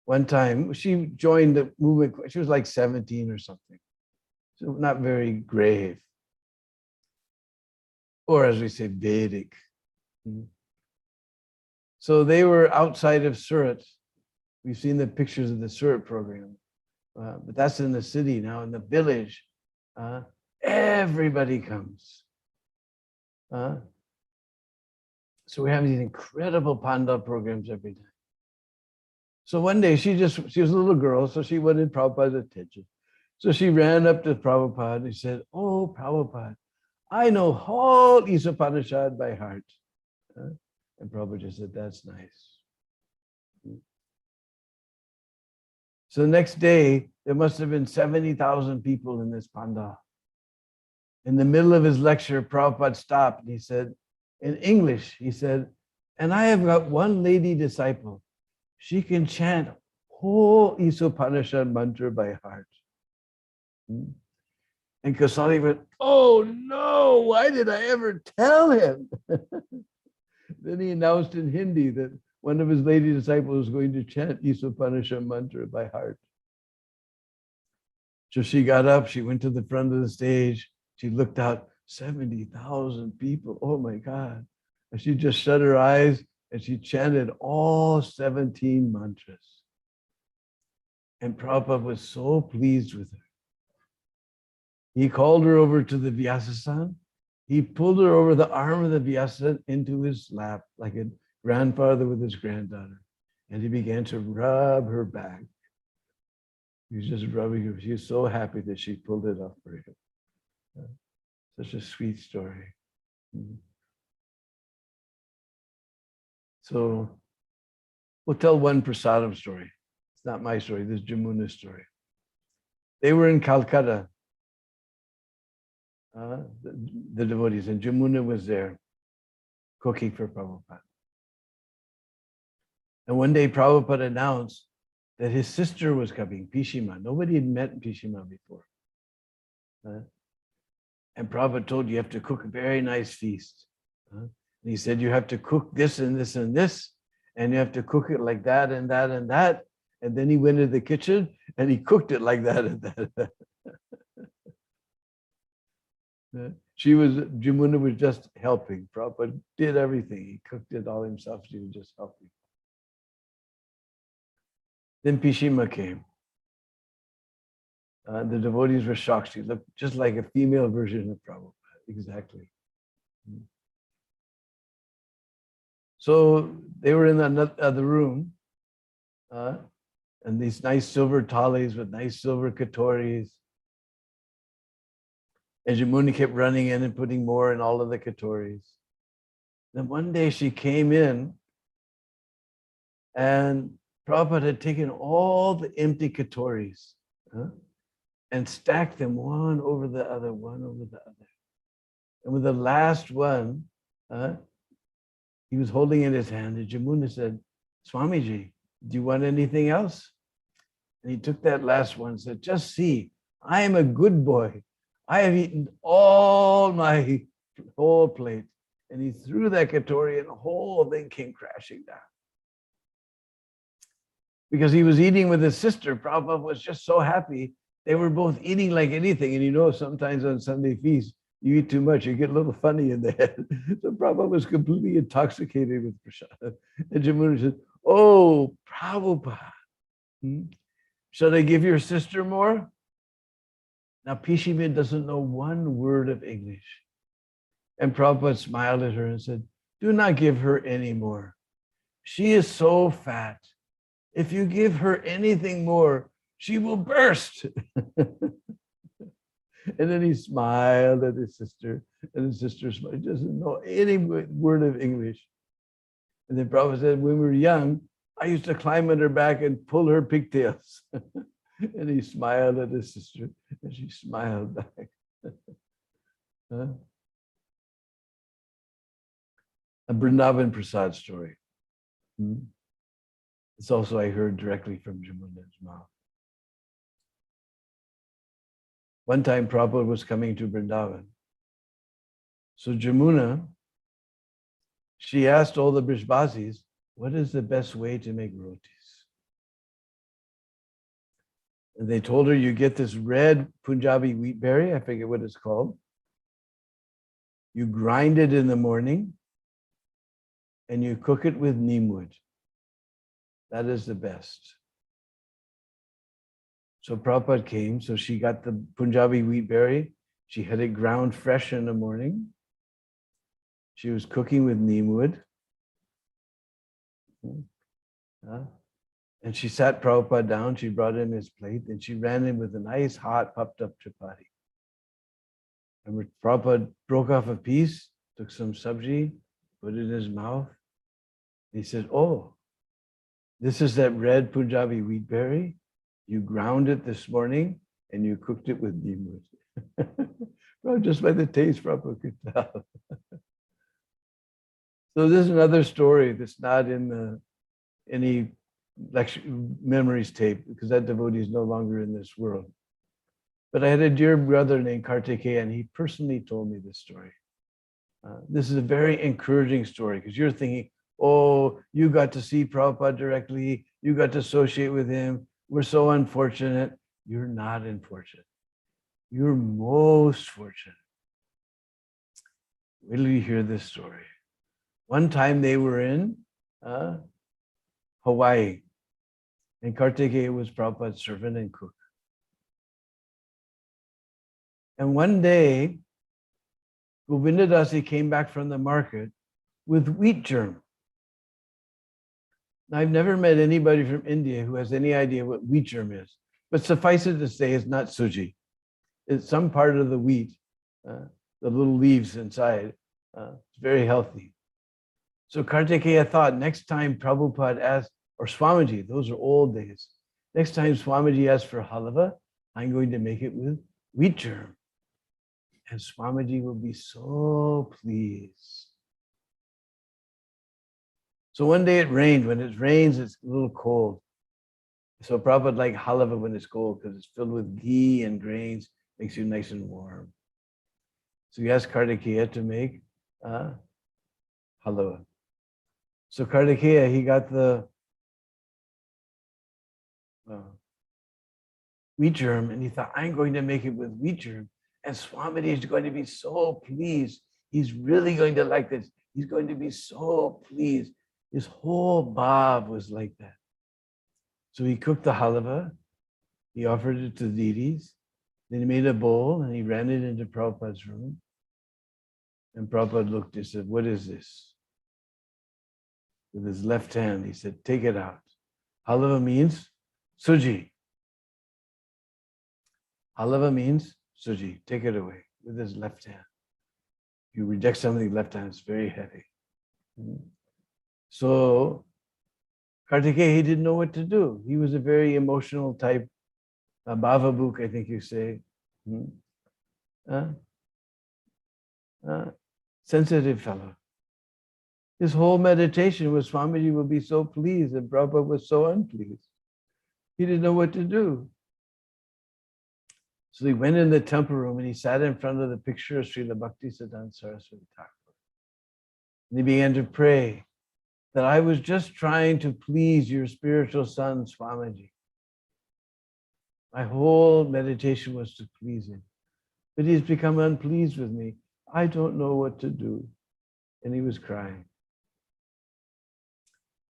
[SPEAKER 1] One time she joined the movement. She was like 17 or something. So not very grave. Or as we say, Vedic. So they were outside of Surat. We've seen the pictures of the Surat program. But that's in the city now. In the village, everybody comes. So we have these incredible Panda programs every day. So one day she was a little girl, so she wanted Prabhupada's attention. So she ran up to Prabhupada and said, "Oh, Prabhupada, I know whole Isopanishad by heart." And Prabhupada just said, "That's nice." So the next day, there must have been 70,000 people in this pandal. In the middle of his lecture, Prabhupada stopped and he said, in English, he said, "And I have got one lady disciple. She can chant whole Isopanishad mantra by heart." And Kasali went, "Oh no, why did I ever tell him?" Then he announced in Hindi that one of his lady disciples was going to chant Isopanishad mantra by heart. So she got up, she went to the front of the stage, she looked out, 70,000 people, oh my God. And she just shut her eyes and she chanted all 17 mantras. And Prabhupada was so pleased with her. He called her over to the Vyasa. He pulled her over the arm of the Vyasa into his lap like a grandfather with his granddaughter. And he began to rub her back. He was just rubbing her. She was so happy that she pulled it off for him. Such a sweet story. So we'll tell one prasadam story. It's not my story, this is Jamuna's story. They were in Calcutta, the devotees, and Jamuna was there cooking for Prabhupada. And one day Prabhupada announced that his sister was coming, Pishima. Nobody had met Pishima before. And Prabhupada told you have to cook a very nice feast. And he said you have to cook this and this and this, and you have to cook it like that and that and that. And then he went into the kitchen and he cooked it like that and that. Jamuna was just helping. Prabhupada did everything. He cooked it all himself. She was just helping. Then Pishima came. The devotees were shocked. She looked just like a female version of Prabhupada. Exactly. So they were in the room, and these nice silver thalis with nice silver katoris. And Jamuna kept running in and putting more in all of the katoris. Then one day she came in and Prabhupada had taken all the empty katoris and stacked them one over the other, one over the other. And with the last one, he was holding in his hand, and Jamuna said, Swamiji, do you want anything else? And he took that last one and said, just see, I am a good boy. I have eaten all my whole plate. And he threw that katori and the whole thing came crashing down. Because he was eating with his sister, Prabhupada was just so happy. They were both eating like anything. And you know, sometimes on Sunday feast, you eat too much, you get a little funny in the head. So Prabhupada was completely intoxicated with prasad. And Jamuna said, oh, Prabhupada, should I give your sister more? Now, Pishimin doesn't know one word of English. And Prabhupada smiled at her and said, do not give her any more. She is so fat. If you give her anything more, she will burst. And then he smiled at his sister, and his sister smiled. He doesn't know any word of English. And then Prabhupada said, when we were young, I used to climb on her back and pull her pigtails. And he smiled at his sister, and she smiled back. A Vrindavan Prasad story. It's also I heard directly from Jamuna's mouth. One time Prabhupada was coming to Vrindavan. So Jamuna, she asked all the Brishbasis, what is the best way to make rotis? And they told her, you get this red Punjabi wheat berry, I forget what it's called. You grind it in the morning and you cook it with neem wood. That is the best. So Prabhupada came, so she got the Punjabi wheat berry. She had it ground fresh in the morning. She was cooking with neem wood. And she sat Prabhupada down. She brought him his plate and she ran in with a nice hot puffed up chapati. And Prabhupada broke off a piece, took some sabji, put it in his mouth. He said, oh, this is that red Punjabi wheat berry. You ground it this morning and you cooked it with neem wood. Well, just by the taste, Prabhupada could tell. So this is another story that's not in any lecture memories tape, because that devotee is no longer in this world. But I had a dear brother named Kartikeya, and he personally told me this story. This is a very encouraging story, because you're thinking, oh, you got to see Prabhupada directly, you got to associate with him, we're so unfortunate. You're not unfortunate. You're most fortunate. Wait till you hear this story. One time they were in Hawaii, and Kartikeya was Prabhupada's servant and cook. And one day, Govindadasi came back from the market with wheat germ. Now, I've never met anybody from India who has any idea what wheat germ is, but suffice it to say, it's not suji. It's some part of the wheat, the little leaves inside. It's very healthy. So Kartikeya thought next time Prabhupada asked, or Swamiji, those are old days. Next time Swamiji asks for halava, I'm going to make it with wheat germ. And Swamiji will be so pleased. So one day it rained. When it rains, it's a little cold. So Prabhupada liked halava when it's cold because it's filled with ghee and grains, makes you nice and warm. So he asked Kartikeya to make halava. So Kartikeya, he got the wheat germ, and he thought, I'm going to make it with wheat germ. And Swamiji is going to be so pleased. He's really going to like this. He's going to be so pleased. His whole bhav was like that. So he cooked the halava. He offered it to the deities. Then he made a bowl and he ran it into Prabhupada's room. And Prabhupada looked and said, what is this? With his left hand, he said, take it out. Halava means suji. Halava means suji. Take it away. with his left hand. If you reject something with left hand, it's very heavy. So Kartikeya, he didn't know what to do. He was a very emotional type, a bhavabhuk, I think you say. Sensitive fellow. His whole meditation was Swamiji will be so pleased, and Prabhupada was so unpleased. He didn't know what to do. So he went in the temple room and he sat in front of the picture of Srila Bhaktisiddhanta Saraswati Thakur. And he began to pray that I was just trying to please your spiritual son, Swamiji. My whole meditation was to please him. But he's become unpleased with me. I don't know what to do. And he was crying.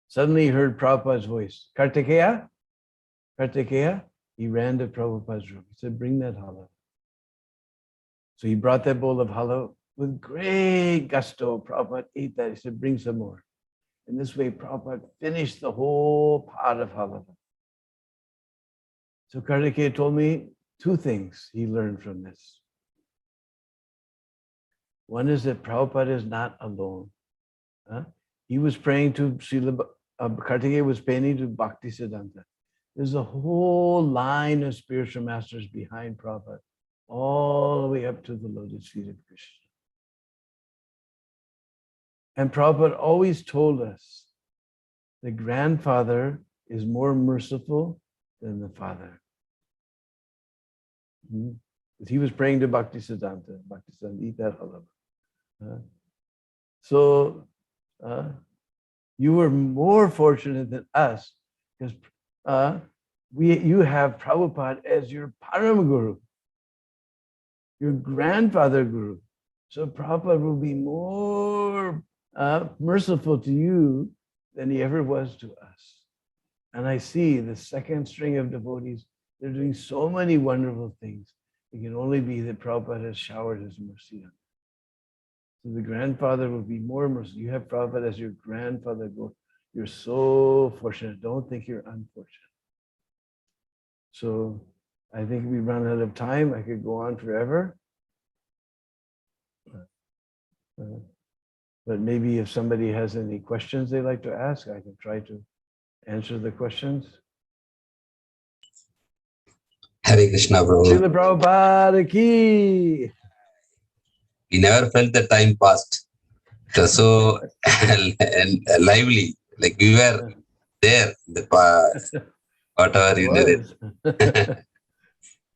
[SPEAKER 1] Suddenly he heard Prabhupada's voice. Kartikeya? Kartikeya? He ran to Prabhupada's room. He said, bring that halwa. So he brought that bowl of halwa with great gusto. Prabhupada ate that. He said, bring some more. In this way, Prabhupada finished the whole pot of halwa. So Kartikeya told me two things he learned from this. One is that Prabhupada is not alone. He was praying to Kartikeya was praying to Bhaktisiddhanta. There's a whole line of spiritual masters behind Prabhupada, all the way up to the lotus feet of Krishna. And Prabhupada always told us the grandfather is more merciful than the father. He was praying to Bhaktisiddhanta. Bhaktisiddhanta, eat that halwa. So you were more fortunate than us because you have Prabhupada as your Param Guru, your grandfather Guru. So Prabhupada will be more merciful to you than he ever was to us. And I see the second string of devotees, they're doing so many wonderful things. It can only be that Prabhupada has showered his mercy on them. So the grandfather will be more merciful. You have Prabhupada as your grandfather. You're so fortunate. Don't think you're unfortunate. So I think we run out of time. I could go on forever. But maybe if somebody has any questions they'd like to ask, I can try to answer the questions.
[SPEAKER 2] Hare Krishna, Prabhu.
[SPEAKER 1] Srila Prabhupada ki.
[SPEAKER 2] We never felt the time passed. It was so lively. Like we were there, whatever you did.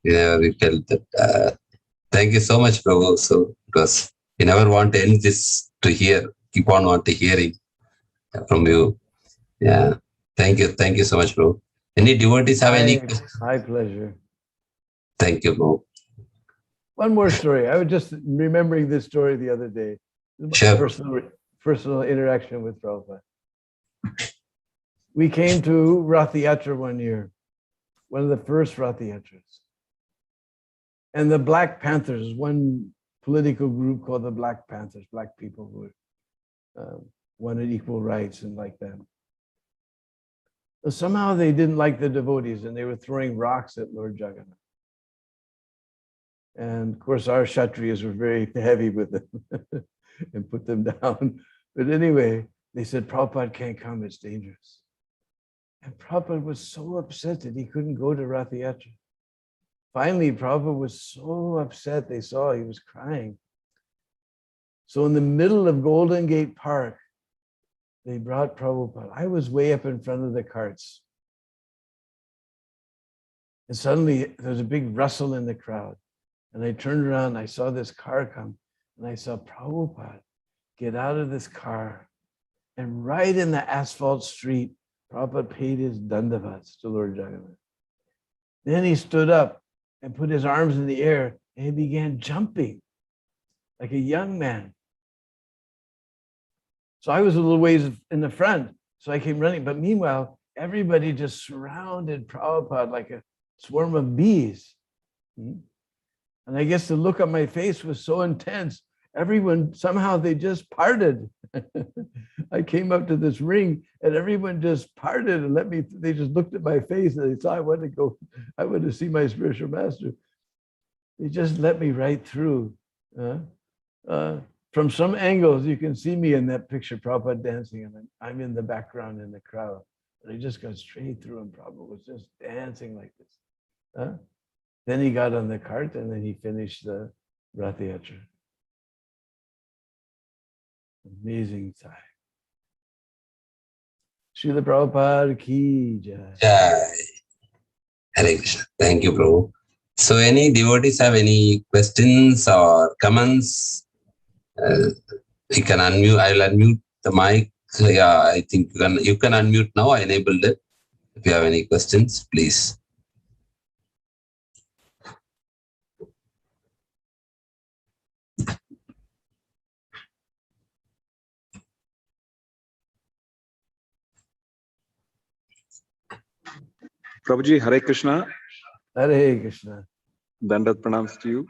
[SPEAKER 2] Yeah, we felt that. Thank you so much, Prabhu. So it was, we never want to end this to hear. Keep on want to hearing from you. Yeah. Thank you. Thank you so much, Prabhu. Any devotees have any questions?
[SPEAKER 1] My pleasure.
[SPEAKER 2] Thank you, Prabhu.
[SPEAKER 1] One more story. I was just remembering this story the other day.
[SPEAKER 2] Sure.
[SPEAKER 1] Personal interaction with Prabhupada. We came to Rath Yatra one year, one of the first Rath Yatras. And the Black Panthers, one political group called the Black Panthers, black people who wanted equal rights and like that. But somehow they didn't like the devotees and they were throwing rocks at Lord Jagannath. And of course, our Kshatriyas were very heavy with them and put them down. But anyway, they said, Prabhupada can't come, it's dangerous. And Prabhupada was so upset that he couldn't go to Rath Yatra. Finally, Prabhupada was so upset, they saw he was crying. So in the middle of Golden Gate Park, they brought Prabhupada. I was way up in front of the carts. And suddenly there was a big rustle in the crowd. And I turned around, I saw this car come, and I saw Prabhupada get out of this car. And right in the asphalt street, Prabhupada paid his dandavats to Lord Jagannath. Then he stood up and put his arms in the air, and he began jumping like a young man. So I was a little ways in the front, so I came running. But meanwhile, everybody just surrounded Prabhupada like a swarm of bees. And I guess the look on my face was so intense, everyone, somehow they just parted. I came up to this ring and everyone just parted and they just looked at my face and they saw I wanted to see my spiritual master. They just let me right through. From some angles, you can see me in that picture, Prabhupada dancing, and I'm in the background in the crowd. And I just got straight through, and Prabhupada was just dancing like this. Then he got on the cart, and then he finished the Rath Yatra. Amazing time. Srila Prabhupada ki jai.
[SPEAKER 2] Jai. Hare Krishna. Thank you, Prabhu. So, any devotees have any questions or comments? You can unmute. I'll unmute the mic. Yeah, I think you can unmute now. I enabled it. If you have any questions, please.
[SPEAKER 3] Prabhuji, Hare Krishna.
[SPEAKER 1] Hare Krishna.
[SPEAKER 3] Dandat pranams to you.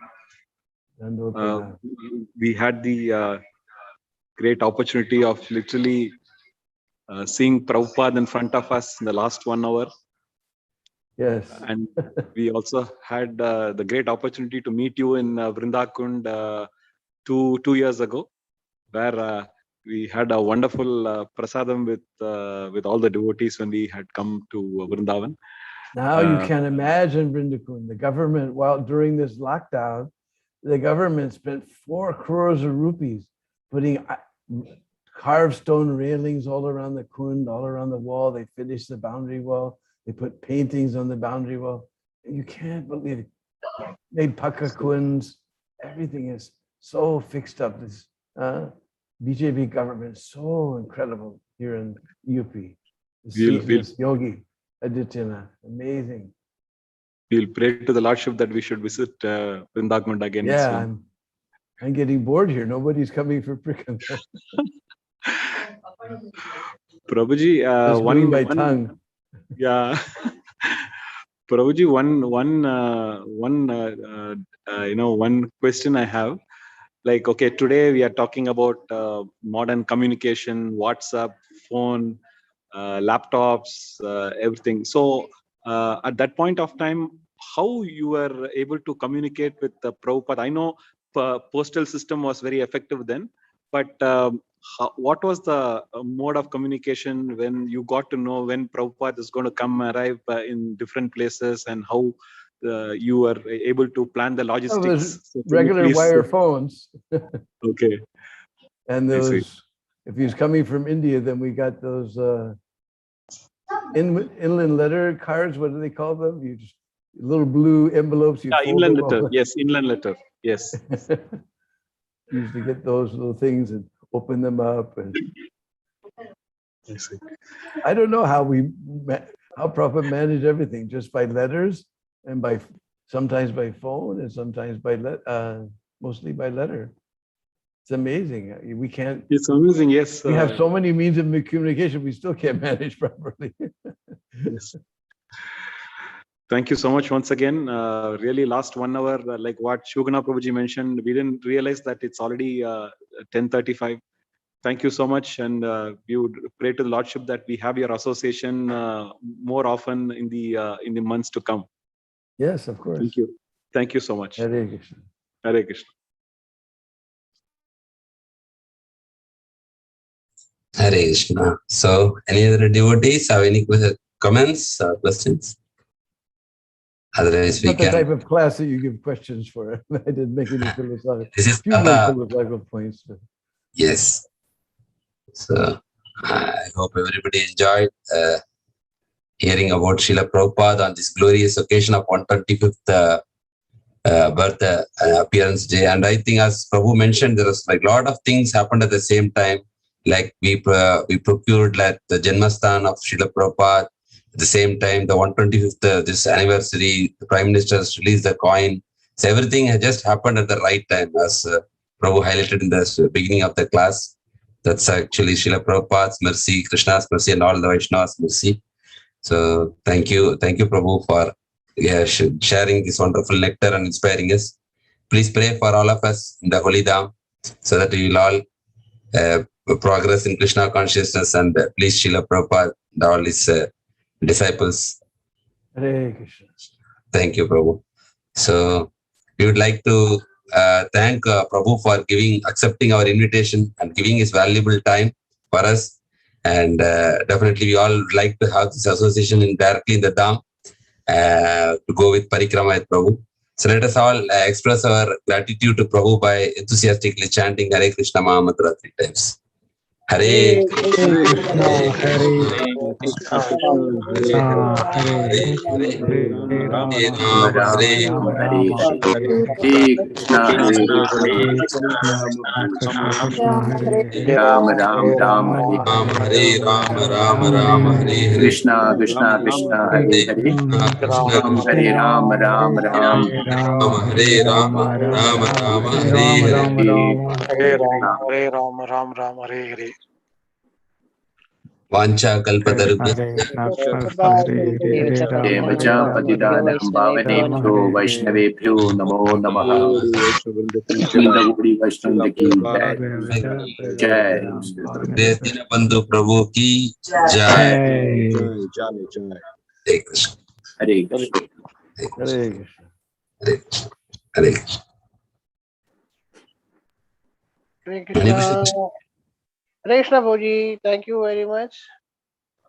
[SPEAKER 3] We had the great opportunity of literally seeing Prabhupada in front of us in the last 1 hour.
[SPEAKER 1] Yes.
[SPEAKER 3] And we also had the great opportunity to meet you in Vrindakund two years ago, where we had a wonderful prasadam with all the devotees when we had come to Vrindavan.
[SPEAKER 1] Now you can imagine Vrindakund. The government, during this lockdown, the government spent 4 crores of rupees putting carved stone railings all around the kund, all around the wall. They finished the boundary wall. They put paintings on the boundary wall. You can't believe it. Made pucca kunds. Everything is so fixed up. This BJP government is so incredible here in UP. This Yogi Adityanath, amazing.
[SPEAKER 3] We'll pray to the Lordship that we should visit Vrindakund again.
[SPEAKER 1] Yeah, I'm getting bored here. Nobody's coming for Prikam.
[SPEAKER 3] Prabhuji,
[SPEAKER 1] my tongue.
[SPEAKER 3] Yeah. Prabhuji, one question I have. Like, okay, today we are talking about modern communication, WhatsApp, phone, laptops, everything. So at that point of time, how you were able to communicate with Prabhupada? I know postal system was very effective then, but what was the mode of communication when you got to know when Prabhupada is going to arrive in different places, and how you were able to plan the logistics?
[SPEAKER 1] So regular wire phones.
[SPEAKER 3] Okay.
[SPEAKER 1] And those, if he was coming from India, then we got those inland letter cards. What do they call them? You just little blue envelopes. You
[SPEAKER 3] inland letter. Yes, inland letter. Yes.
[SPEAKER 1] Used to get those little things and open them up. And I don't know how Prabhupada managed everything, just by letters and sometimes by phone and sometimes mostly by letter. It's amazing. We can't.
[SPEAKER 3] It's amazing. Yes.
[SPEAKER 1] We have so many means of communication. We still can't manage properly.
[SPEAKER 3] Yes. Thank you so much once again. Really, last 1 hour, like what Shugana Prabhuji mentioned, we didn't realize that it's already 10:35. Thank you so much, and we would pray to the Lordship that we have your association more often in the months to come.
[SPEAKER 1] Yes, of course.
[SPEAKER 3] Thank you. Thank you so much.
[SPEAKER 1] Hare Krishna.
[SPEAKER 3] Hare Krishna.
[SPEAKER 2] Hare Krishna. So, any other devotees have any comments or questions? Otherwise, we
[SPEAKER 1] not the type of class that you give questions for. I didn't make any philosophical.
[SPEAKER 2] This is
[SPEAKER 1] philosophical points. But.
[SPEAKER 2] Yes. So I hope everybody enjoyed hearing about Srila Prabhupada on this glorious occasion of 125th birth appearance day. And I think, as Prabhu mentioned, there was like a lot of things happened at the same time. Like we procured like the Janmastan of Srila Prabhupada. At the same time, the 125th this anniversary, the Prime Minister has released the coin. So everything has just happened at the right time, as Prabhu highlighted in the beginning of the class. That's actually Srila Prabhupada's mercy, Krishna's mercy, and all the Vaishnavas' mercy. So thank you, Prabhu, for sharing this wonderful nectar and inspiring us. Please pray for all of us in the Holy Dham, so that we will all progress in Krishna consciousness, and please Srila Prabhupada and all his disciples.
[SPEAKER 1] Hare Krishna.
[SPEAKER 2] Thank you, Prabhu. So we would like to thank Prabhu for accepting our invitation and giving his valuable time for us. And definitely, we all like to have this association directly in the Dham to go with Parikrama with Prabhu. So let us all express our gratitude to Prabhu by enthusiastically chanting Hare Krishna Mahamantra 3 times. Hare Krishna, Hare Krishna, Krishna Hare Hare, Hare Rama, Hare
[SPEAKER 4] Rama, Krishna Krishna Krishna Hare Hare, Hare Rama Rama Rama
[SPEAKER 2] Hare Rama, Rama Rama, Hare Hare. Vancha
[SPEAKER 4] Devacha Patidanam Bhavanebhyo Vaishnavebhyo Namo Namaha. Vrindavari Vaishnava ki Jai.
[SPEAKER 2] Deena Bandhu Prabhu ki Jai. Hare Krishna.
[SPEAKER 4] Hare Krishna.
[SPEAKER 2] Hare
[SPEAKER 1] Hare
[SPEAKER 2] Krishna.
[SPEAKER 1] Krishna.
[SPEAKER 2] Hare Krishna.
[SPEAKER 5] Hare Krishna. Hare Krishna Bhoji, thank you very much.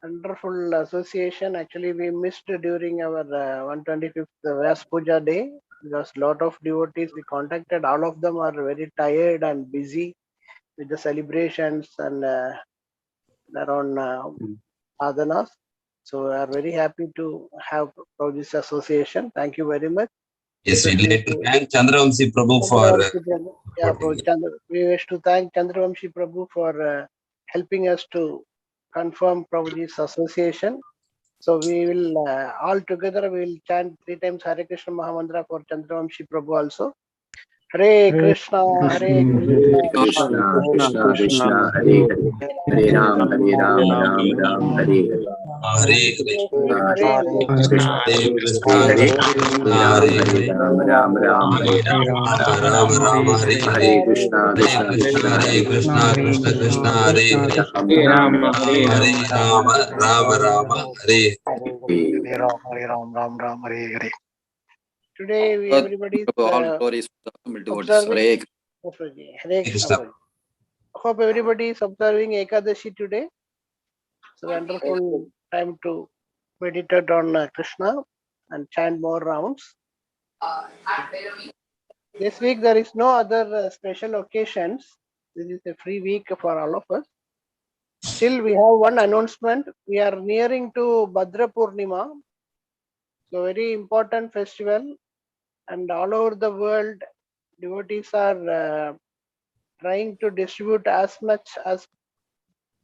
[SPEAKER 5] Wonderful association. Actually, we missed during our 125th Vyas Puja day because lot of devotees we contacted. All of them are very tired and busy with the celebrations and their own sadhanas. So we are very happy to have this association. Thank you very much.
[SPEAKER 2] Yes, we'd like to thank Chandravamsi Prabhu for
[SPEAKER 5] Yeah, we wish to thank Chandravamshi Prabhu for helping us to confirm Prabhuji's association. So we will all together we will chant 3 times Hare Krishna Mahamantra for Chandravamshi Prabhu also. Hare Krishna, Hare
[SPEAKER 4] Krishna Krishna Krishna Hare Hare, Hare Ram Ram Ram Hare Hare.
[SPEAKER 2] Hare Krishna,
[SPEAKER 5] Hare
[SPEAKER 4] Krishna
[SPEAKER 2] Hare Krishna,
[SPEAKER 4] Hare
[SPEAKER 2] Hare
[SPEAKER 4] Hare
[SPEAKER 2] Hare,
[SPEAKER 4] Ram Hare
[SPEAKER 2] Rama Rama, Hare Hare.
[SPEAKER 4] Hare Krishna
[SPEAKER 2] Hare
[SPEAKER 4] Krishna
[SPEAKER 2] Krishna,
[SPEAKER 4] Krishna
[SPEAKER 2] Hare Krishna, Krishna Krishna, Hare Hare.
[SPEAKER 4] Ram
[SPEAKER 2] Hare Rama, Rama Rama, Hare
[SPEAKER 4] Hare.
[SPEAKER 5] Today everybody is observing. Hare Krishna. Hope everybody is observing Ekadashi today. It's a wonderful time to meditate on Krishna and chant more rounds. This week there is no other special occasions. This is a free week for all of us. Still, we have one announcement. We are nearing to Bhadra Purnima. So very important festival, and all over the world, devotees are trying to distribute as much as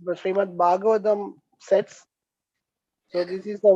[SPEAKER 5] Srimad Bhagavatam sets. So this is the